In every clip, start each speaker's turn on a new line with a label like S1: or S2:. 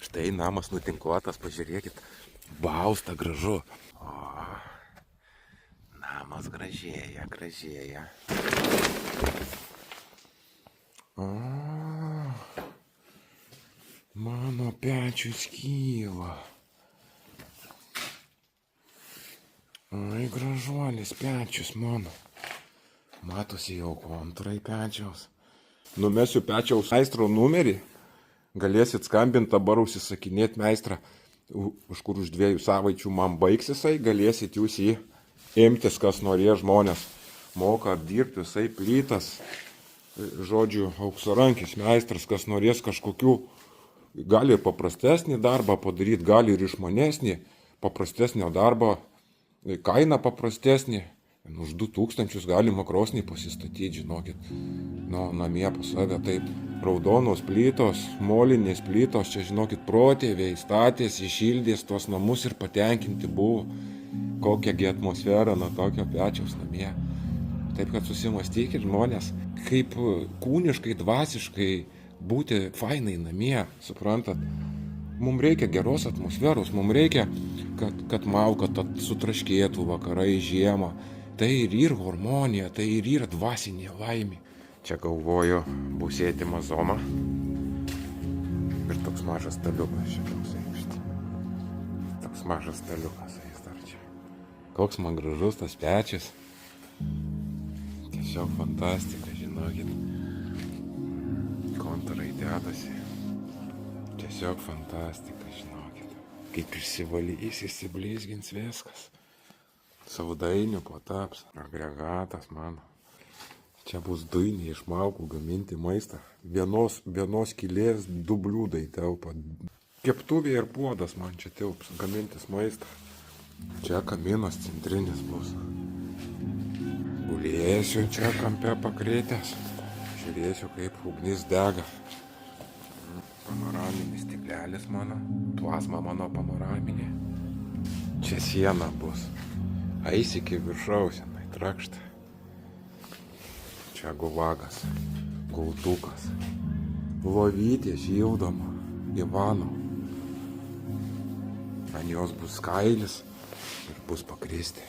S1: Štai namas nutinkuotas, pažiūrėkit. Bausta gražu. O, namas gražėja. O, mano pečius kyla. Ai, gražuolis pečius mano. Matosi jau kontūrai pečiaus. Numesiu pečiaus meistro numerį. Galėsit skambinti dabar užsisakinėti meistrą. Už 2 savaičių man baigsis jisai. Galėsit jūs jį imtis, kas norės žmonės. Moka apdirbti jisai plytas. Žodžiu, auksarankis meistras, kas norės kažkokių. Gali ir paprastesnį darbą padaryti, gali ir išmanesnį. Paprastesnio darbo kaina paprastesnė. Už 2000 galima krosnį pasistatyti, žinokit. Namie pas save taip. Raudonos plytos, molinės plytos, čia žinokit, protėviai statėsi, šildės tuos namus ir patenkinti buvo. Kokiagi atmosfera nuo tokio pečiaus namie. Taip kad susimastykit žmonės, kaip kūniškai, dvasiškai būti fainai namie, suprantat. Mums reikia geros atmosferos, mums reikia, kad malka sutraškėtų vakarai, žiemą. Tai ir yra harmonija, tai ir yra dvasinė laimė. Čia galvoju būsėti mazomą. Ir toks mažas staliukas čia toks aikštė. Toks mažas staliukas eis dar čia. Koks man gražus tas pečius. Tiesiog fantastika, žinokit. Kontūrai dedasi. Tiesiog fantastika, žinokit. Kaip išsivalys, įsiblizgins viskas. Saudainių pataps. Agregatas mano. Čia bus dujiniai iš malkų gaminti maistą. Vienos kilės 2 bliūdai telpa. Keptuvė ir puodas man čia tilps gamintis maistą. Čia kaminas centrinis bus. Gulėsiu čia kampe pakrėtęs. Žiūrėsiu, kaip ugnis dega. Panoraminis stiklelis mano. Plazma mano panoraminė. Čia siena bus. Eis iki viršaus, jinai trakšta. Čia gulagas, gultukas, lovytė šildoma, Ivano. Ant jos bus kailis ir bus pakristi.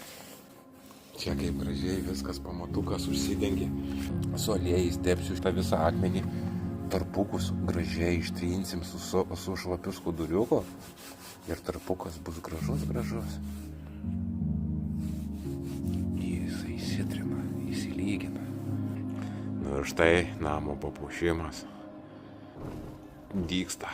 S1: Čia kaip gražiai viskas pamatukas užsidengia. Su aliejais tepsiu šitą visą akmenį. Tarpukus gražiai ištrinsim su šlapiu skuduriuku. Ir tarpukas bus gražus. Jisai įsitrina, įsilygina. Ir štai namo papuošimas dygsta.